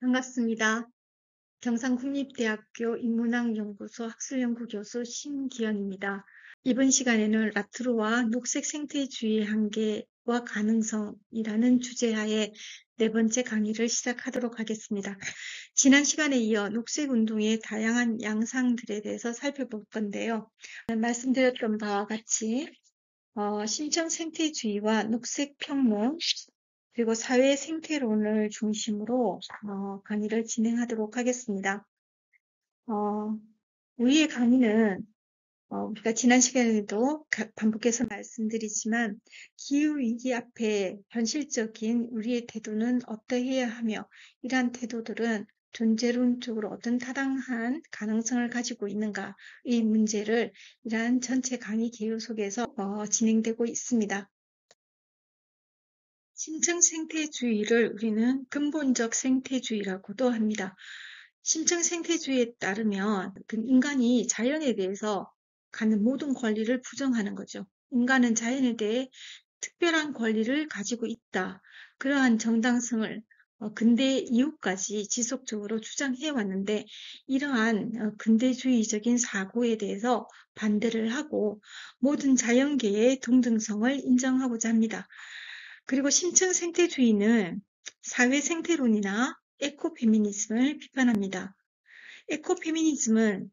반갑습니다. 경상국립대학교 인문학연구소 학술연구 교수 신기현입니다. 이번 시간에는 라트로와 녹색 생태주의의 한계와 가능성이라는 주제하에 네 번째 강의를 시작하도록 하겠습니다. 지난 시간에 이어 녹색 운동의 다양한 양상들에 대해서 살펴볼 건데요. 말씀드렸던 바와 같이 심층 생태주의와 녹색 평등, 그리고 사회 생태론을 중심으로 강의를 진행하도록 하겠습니다. 우리의 강의는 우리가 지난 시간에도 반복해서 말씀드리지만 기후위기 앞에 현실적인 우리의 태도는 어떠해야 하며 이러한 태도들은 존재론적으로 어떤 타당한 가능성을 가지고 있는가의 문제를 이러한 전체 강의 개요 속에서 진행되고 있습니다. 심층 생태주의를 우리는 근본적 생태주의라고도 합니다. 심층 생태주의에 따르면 인간이 자연에 대해서 갖는 모든 권리를 부정하는 거죠. 인간은 자연에 대해 특별한 권리를 가지고 있다. 그러한 정당성을 근대 이후까지 지속적으로 주장해 왔는데 이러한 근대주의적인 사고에 대해서 반대를 하고 모든 자연계의 동등성을 인정하고자 합니다. 그리고 심층 생태주의는 사회 생태론이나 에코페미니즘을 비판합니다. 에코페미니즘은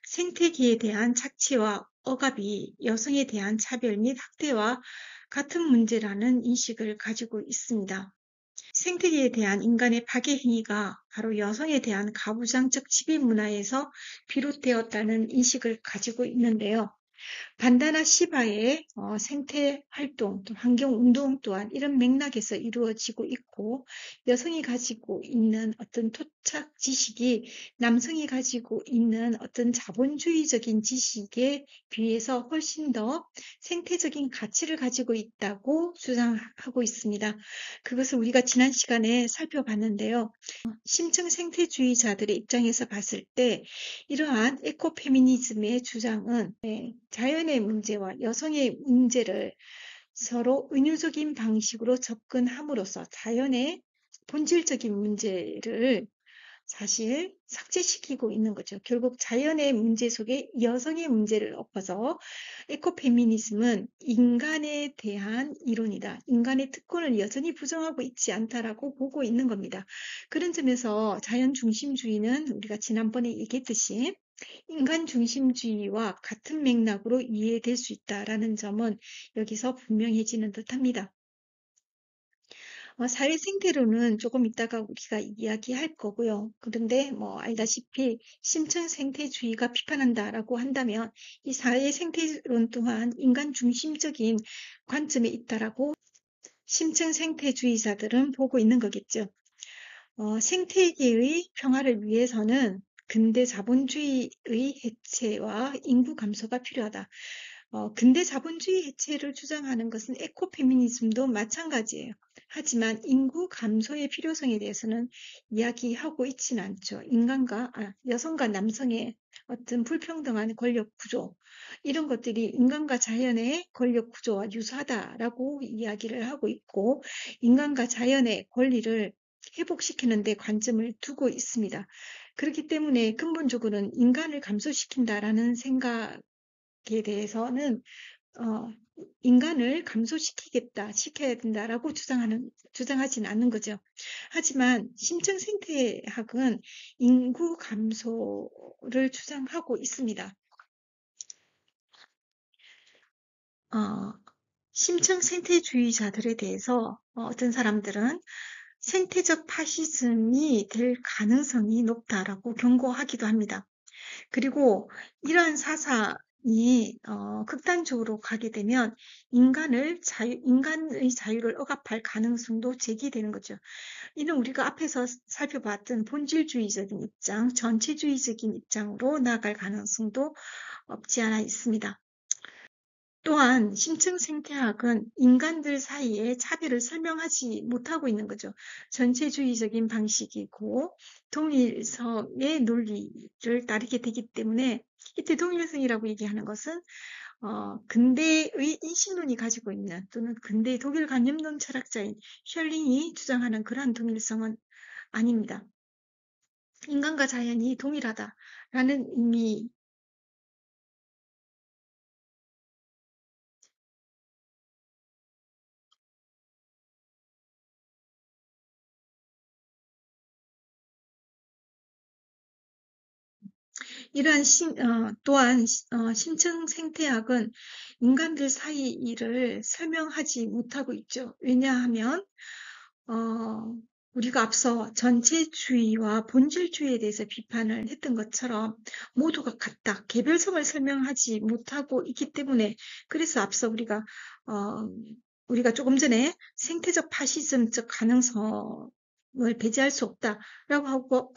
생태계에 대한 착취와 억압이 여성에 대한 차별 및 학대와 같은 문제라는 인식을 가지고 있습니다. 생태계에 대한 인간의 파괴 행위가 바로 여성에 대한 가부장적 지배 문화에서 비롯되었다는 인식을 가지고 있는데요. 반다나 시바의 생태 활동, 환경 운동 또한 이런 맥락에서 이루어지고 있고 여성이 가지고 있는 어떤 토착 지식이 남성이 가지고 있는 어떤 자본주의적인 지식에 비해서 훨씬 더 생태적인 가치를 가지고 있다고 주장하고 있습니다. 그것을 우리가 지난 시간에 살펴봤는데요. 심층 생태주의자들의 입장에서 봤을 때 이러한 에코페미니즘의 주장은 자연의 문제와 여성의 문제를 서로 은유적인 방식으로 접근함으로써 자연의 본질적인 문제를 사실 삭제시키고 있는 거죠. 결국 자연의 문제 속에 여성의 문제를 엎어서 에코페미니즘은 인간에 대한 이론이다. 인간의 특권을 여전히 부정하고 있지 않다라고 보고 있는 겁니다. 그런 점에서 자연 중심주의는 우리가 지난번에 얘기했듯이 인간 중심주의와 같은 맥락으로 이해될 수 있다라는 점은 여기서 분명해지는 듯합니다. 사회 생태론은 조금 이따가 우리가 이야기할 거고요. 그런데 알다시피 심층 생태주의가 비판한다라고 한다면 이 사회 생태론 또한 인간 중심적인 관점에 있다라고 심층 생태주의자들은 보고 있는 거겠죠. 생태계의 평화를 위해서는 근대 자본주의의 해체와 인구 감소가 필요하다. 근대 자본주의 해체를 주장하는 것은 에코페미니즘도 마찬가지예요. 하지만 인구 감소의 필요성에 대해서는 이야기하고 있지는 않죠. 여성과 남성의 어떤 불평등한 권력 구조, 이런 것들이 인간과 자연의 권력 구조와 유사하다라고 이야기를 하고 있고, 인간과 자연의 권리를 회복시키는 데 관점을 두고 있습니다. 그렇기 때문에 근본적으로는 인간을 감소시킨다라는 생각에 대해서는 인간을 시켜야 된다라고 주장하지는 않는 거죠. 하지만 심층 생태학은 인구 감소를 주장하고 있습니다. 심층 생태주의자들에 대해서 어떤 사람들은 생태적 파시즘이 될 가능성이 높다라고 경고하기도 합니다. 그리고 이러한 사상이 극단적으로 가게 되면 인간의 자유를 억압할 가능성도 제기되는 거죠. 이는 우리가 앞에서 살펴봤던 본질주의적인 입장, 전체주의적인 입장으로 나아갈 가능성도 없지 않아 있습니다. 또한 심층 생태학은 인간들 사이에 차별을 설명하지 못하고 있는 거죠. 전체주의적인 방식이고 동일성의 논리를 따르게 되기 때문에 이때 동일성이라고 얘기하는 것은 근대의 인식론이 가지고 있는 또는 근대 독일 관념론 철학자인 셜링이 주장하는 그러한 동일성은 아닙니다. 인간과 자연이 동일하다라는 의미. 또한 심층 생태학은 인간들 사이 일을 설명하지 못하고 있죠. 왜냐하면 어, 우리가 앞서 전체주의와 본질주의에 대해서 비판을 했던 것처럼 모두가 같다, 개별성을 설명하지 못하고 있기 때문에, 그래서 앞서 어, 우리가 조금 전에 생태적 파시즘적 가능성을 배제할 수 없다라고 하고,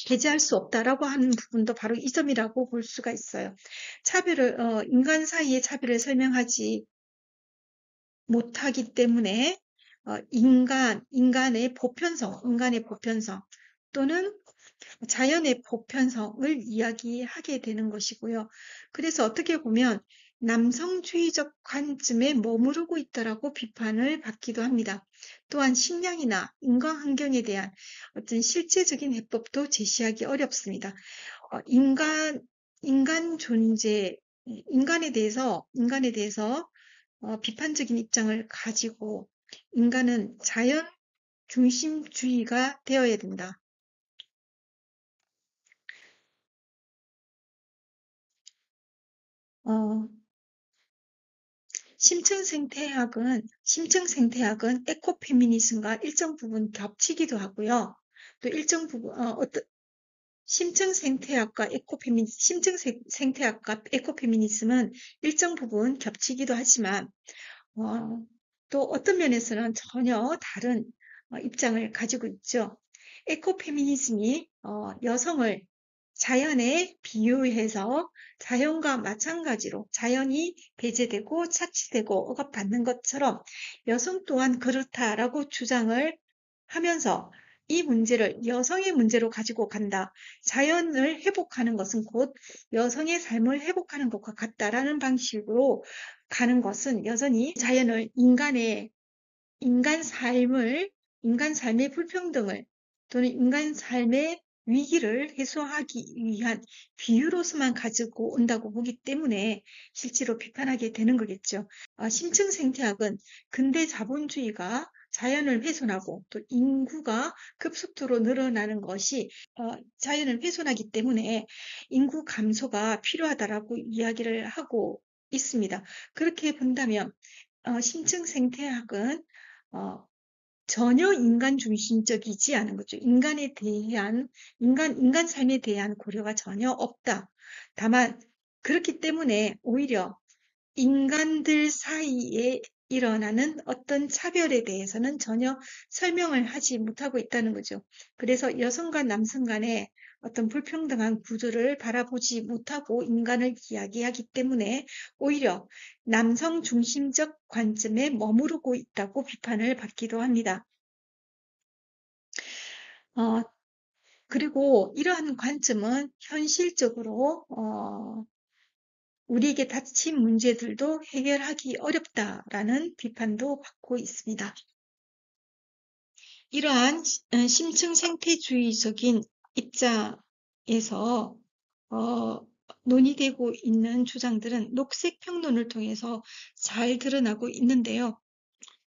배제할 수 없다라고 하는 부분도 바로 이 점이라고 볼 수가 있어요. 인간 사이의 차별을 설명하지 못하기 때문에 인간의 보편성 또는 자연의 보편성을 이야기하게 되는 것이고요. 그래서 어떻게 보면 남성주의적 관점에 머무르고 있다라고 비판을 받기도 합니다. 또한 식량이나 인간 환경에 대한 어떤 실제적인 해법도 제시하기 어렵습니다. 인간 존재, 인간에 대해서 비판적인 입장을 가지고 인간은 자연 중심주의가 되어야 된다. 어, 심층 생태학은 에코페미니즘과 일정 부분 겹치기도 하고요. 또 일정 부분, 심층 생태학과 에코페미니즘은 일정 부분 겹치기도 하지만, 어, 또 어떤 면에서는 전혀 다른 입장을 가지고 있죠. 에코페미니즘이 여성을 자연에 비유해서 자연과 마찬가지로 자연이 배제되고 착취되고 억압받는 것처럼 여성 또한 그렇다라고 주장을 하면서 이 문제를 여성의 문제로 가지고 간다. 자연을 회복하는 것은 곧 여성의 삶을 회복하는 것과 같다라는 방식으로 가는 것은 여전히 자연을 인간 삶을, 인간 삶의 불평등을 또는 인간 삶의 위기를 해소하기 위한 비유로서만 가지고 온다고 보기 때문에 실제로 비판하게 되는 거겠죠. 심층 생태학은 근대 자본주의가 자연을 훼손하고 또 인구가 급속도로 늘어나는 것이 자연을 훼손하기 때문에 인구 감소가 필요하다라고 이야기를 하고 있습니다. 그렇게 본다면 심층 생태학은 어, 전혀 인간 중심적이지 않은 거죠. 인간 삶에 대한 고려가 전혀 없다. 다만, 그렇기 때문에 오히려 인간들 사이에 일어나는 어떤 차별에 대해서는 전혀 설명을 하지 못하고 있다는 거죠. 그래서 여성과 남성 간의 어떤 불평등한 구조를 바라보지 못하고 인간을 이야기하기 때문에 오히려 남성 중심적 관점에 머무르고 있다고 비판을 받기도 합니다. 어, 그리고 이러한 관점은 현실적으로 우리에게 닥친 문제들도 해결하기 어렵다라는 비판도 받고 있습니다. 이러한 심층 생태주의적인 입장에서 논의되고 있는 주장들은 녹색 평론을 통해서 잘 드러나고 있는데요.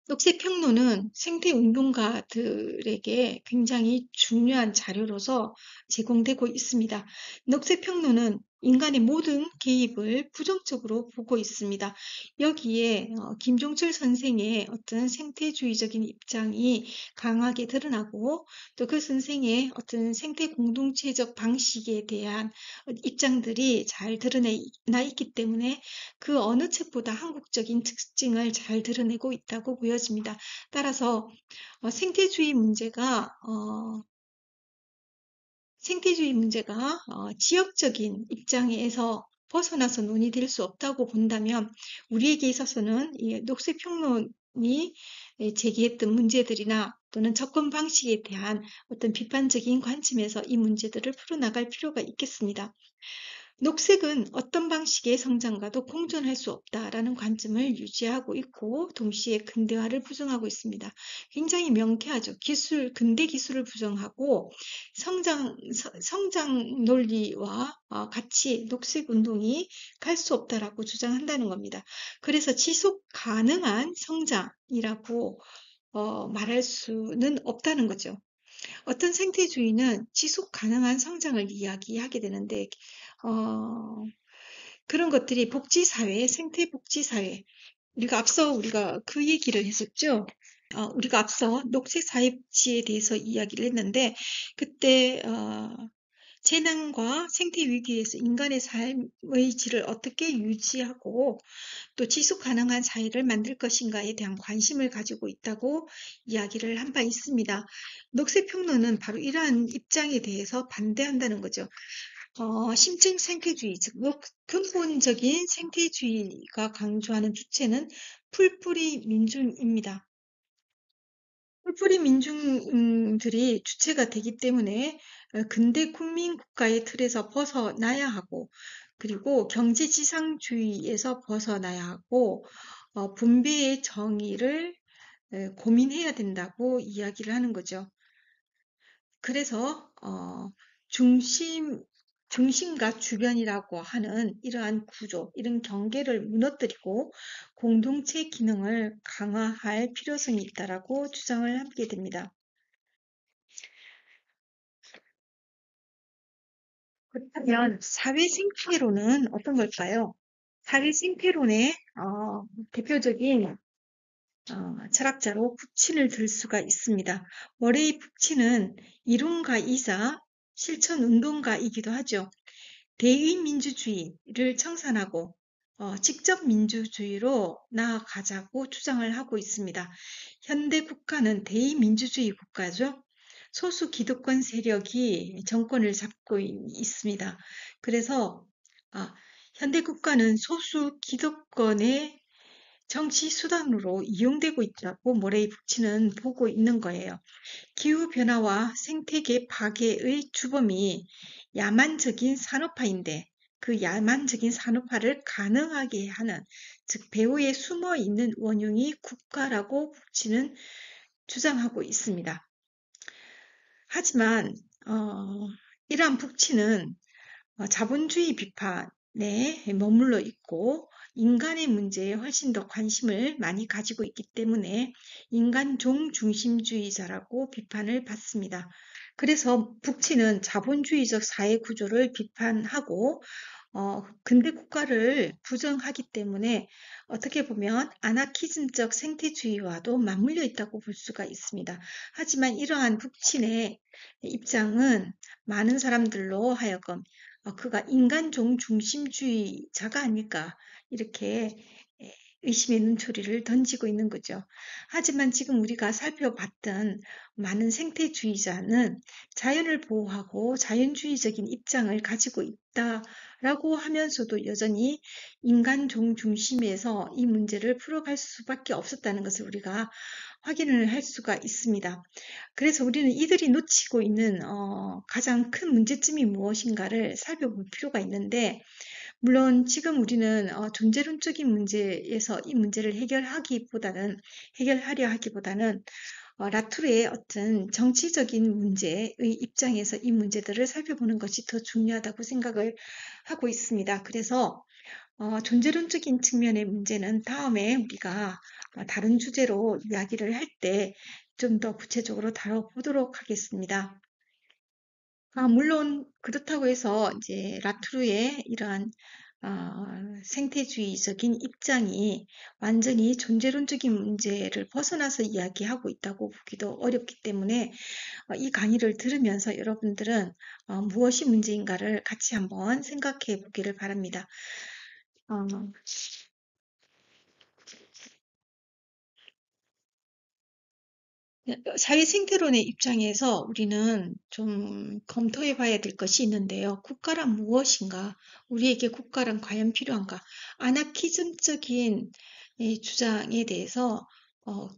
녹색평론은 생태운동가들에게 굉장히 중요한 자료로서 제공되고 있습니다. 녹색평론은 인간의 모든 개입을 부정적으로 보고 있습니다. 여기에 김종철 선생의 어떤 생태주의적인 입장이 강하게 드러나고 또 그 선생의 어떤 생태 공동체적 방식에 대한 입장들이 잘 드러나 있기 때문에 그 어느 책보다 한국적인 특징을 잘 드러내고 있다고 보여집니다. 따라서 생태주의 문제가 지역적인 입장에서 벗어나서 논의될 수 없다고 본다면 우리에게 있어서는 이 녹색평론이 제기했던 문제들이나 또는 접근 방식에 대한 어떤 비판적인 관점에서 이 문제들을 풀어나갈 필요가 있겠습니다. 녹색은 어떤 방식의 성장과도 공존할 수 없다라는 관점을 유지하고 있고 동시에 근대화를 부정하고 있습니다. 굉장히 명쾌하죠. 근대 기술을 부정하고 성장 논리와 같이 녹색 운동이 갈 수 없다라고 주장한다는 겁니다. 그래서 지속 가능한 성장이라고 말할 수는 없다는 거죠. 어떤 생태주의는 지속 가능한 성장을 이야기하게 되는데, 어, 그런 것들이 복지사회, 생태복지사회, 우리가 그 얘기를 했었죠. 우리가 앞서 녹색사회복지에 대해서 이야기를 했는데, 그때, 재난과 생태 위기에서 인간의 삶의 질을 어떻게 유지하고 또 지속 가능한 사회를 만들 것인가에 대한 관심을 가지고 있다고 이야기를 한 바 있습니다. 녹색평론은 바로 이러한 입장에 대해서 반대한다는 거죠. 심층 생태주의, 즉 근본적인 생태주의가 강조하는 주체는 풀뿌리 민중입니다. 풀뿌리 민중들이 주체가 되기 때문에 근대 국민 국가의 틀에서 벗어나야 하고, 그리고 경제지상주의에서 벗어나야 하고, 분배의 정의를 고민해야 된다고 이야기를 하는 거죠. 그래서 중심과 주변이라고 하는 이러한 구조, 이런 경계를 무너뜨리고 공동체 기능을 강화할 필요성이 있다라고 주장을 하게 됩니다. 그렇다면 사회 생태론은 어떤 걸까요? 사회 생태론의 대표적인 철학자로 푹친을 들 수가 있습니다. 머레이 푹친은 이론가이자 실천운동가이기도 하죠. 대의민주주의를 청산하고 직접 민주주의로 나아가자고 주장을 하고 있습니다. 현대 국가는 대의민주주의 국가죠. 소수 기득권 세력이 정권을 잡고 있습니다. 그래서 현대 국가는 소수 기득권의 정치 수단으로 이용되고 있다고 모레이 북치는 보고 있는 거예요. 기후변화와 생태계 파괴의 주범이 야만적인 산업화인데 그 야만적인 산업화를 가능하게 하는, 즉 배후에 숨어 있는 원흉이 국가라고 북치는 주장하고 있습니다. 하지만 이러한 북치는 자본주의 비판에 머물러 있고 인간의 문제에 훨씬 더 관심을 많이 가지고 있기 때문에 인간종 중심주의자라고 비판을 받습니다. 그래서 북치는 자본주의적 사회 구조를 비판하고 근대 국가를 부정하기 때문에 어떻게 보면 아나키즘적 생태주의와도 맞물려 있다고 볼 수가 있습니다. 하지만 이러한 북친의 입장은 많은 사람들로 하여금 그가 인간종 중심주의자가 아닐까 이렇게 의심의 눈초리를 던지고 있는 거죠. 하지만 지금 우리가 살펴봤던 많은 생태주의자는 자연을 보호하고 자연주의적인 입장을 가지고 있다라고 하면서도 여전히 인간종 중심에서 이 문제를 풀어갈 수밖에 없었다는 것을 우리가 확인을 할 수가 있습니다. 그래서 우리는 이들이 놓치고 있는 가장 큰 문제점이 무엇인가를 살펴볼 필요가 있는데, 물론 지금 우리는 존재론적인 문제에서 이 문제를 해결하려 하기보다는 라투르의 어떤 정치적인 문제의 입장에서 이 문제들을 살펴보는 것이 더 중요하다고 생각을 하고 있습니다. 그래서 존재론적인 측면의 문제는 다음에 우리가 다른 주제로 이야기를 할 때 좀 더 구체적으로 다뤄보도록 하겠습니다. 물론 그렇다고 해서 이제 라투르의 이러한 생태주의적인 입장이 완전히 존재론적인 문제를 벗어나서 이야기하고 있다고 보기도 어렵기 때문에 이 강의를 들으면서 여러분들은 무엇이 문제인가를 같이 한번 생각해 보기를 바랍니다. 사회 생태론의 입장에서 우리는 좀 검토해 봐야 될 것이 있는데요. 국가란 무엇인가? 우리에게 국가란 과연 필요한가? 아나키즘적인 이 주장에 대해서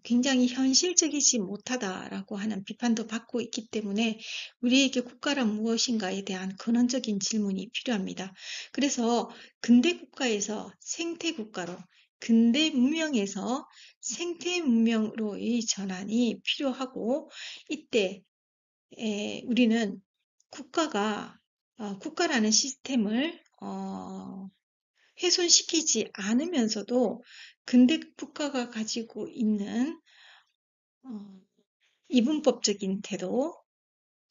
굉장히 현실적이지 못하다라고 하는 비판도 받고 있기 때문에 우리에게 국가란 무엇인가에 대한 근원적인 질문이 필요합니다. 그래서 근대 국가에서 생태 국가로, 근대 문명에서 생태 문명으로의 전환이 필요하고, 이때 우리는 국가라는 시스템을 훼손시키지 않으면서도 근대 국가가 가지고 있는 어, 이분법적인 태도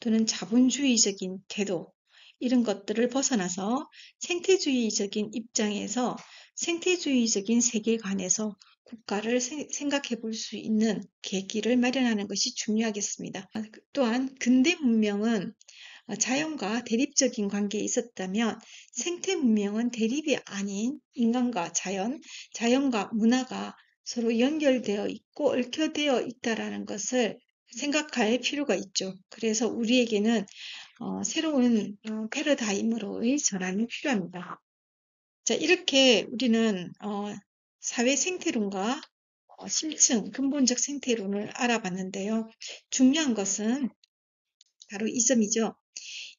또는 자본주의적인 태도, 이런 것들을 벗어나서 생태주의적인 입장에서 생태주의적인 세계관에서 국가를 생각해 볼 수 있는 계기를 마련하는 것이 중요하겠습니다. 또한 근대 문명은 자연과 대립적인 관계에 있었다면 생태 문명은 대립이 아닌 인간과 자연과 문화가 서로 연결되어 있고 얽혀되어 있다는 것을 생각할 필요가 있죠. 그래서 우리에게는 새로운 패러다임으로의 전환이 필요합니다. 자, 이렇게 우리는 사회 생태론과 심층 근본적 생태론을 알아봤는데요. 중요한 것은 바로 이 점이죠.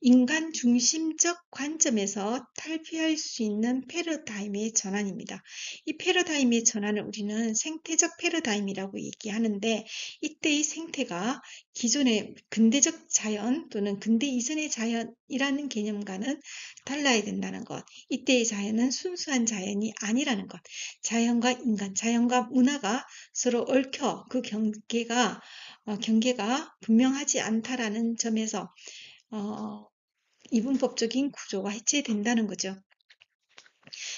인간 중심적 관점에서 탈피할 수 있는 패러다임의 전환입니다. 이 패러다임의 전환을 우리는 생태적 패러다임이라고 얘기하는데, 이때의 생태가 기존의 근대적 자연 또는 근대 이전의 자연이라는 개념과는 달라야 된다는 것, 이때의 자연은 순수한 자연이 아니라는 것, 자연과 인간, 자연과 문화가 서로 얽혀 그 경계가 분명하지 않다라는 점에서 이분법적인 구조가 해체된다는 거죠.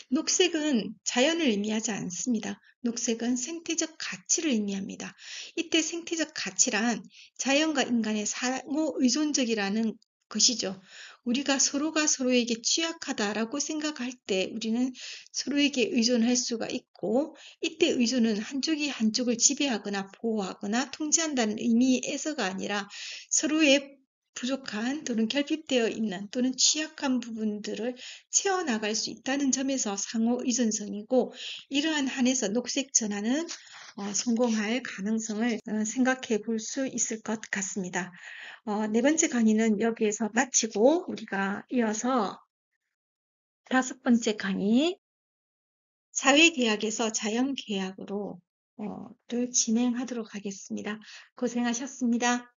녹색은 자연을 의미하지 않습니다. 녹색은 생태적 가치를 의미합니다. 이때 생태적 가치란 자연과 인간의 상호 의존적이라는 것이죠. 우리가 서로가 서로에게 취약하다라고 생각할 때 우리는 서로에게 의존할 수가 있고, 이때 의존은 한쪽이 한쪽을 지배하거나 보호하거나 통제한다는 의미에서가 아니라 서로의 부족한 또는 결핍되어 있는 또는 취약한 부분들을 채워나갈 수 있다는 점에서 상호 의존성이고, 이러한 한에서 녹색 전환은 성공할 가능성을 생각해 볼 수 있을 것 같습니다. 네 번째 강의는 여기에서 마치고 우리가 이어서 다섯 번째 강의, 사회계약에서 자연계약으로 를 진행하도록 하겠습니다. 고생하셨습니다.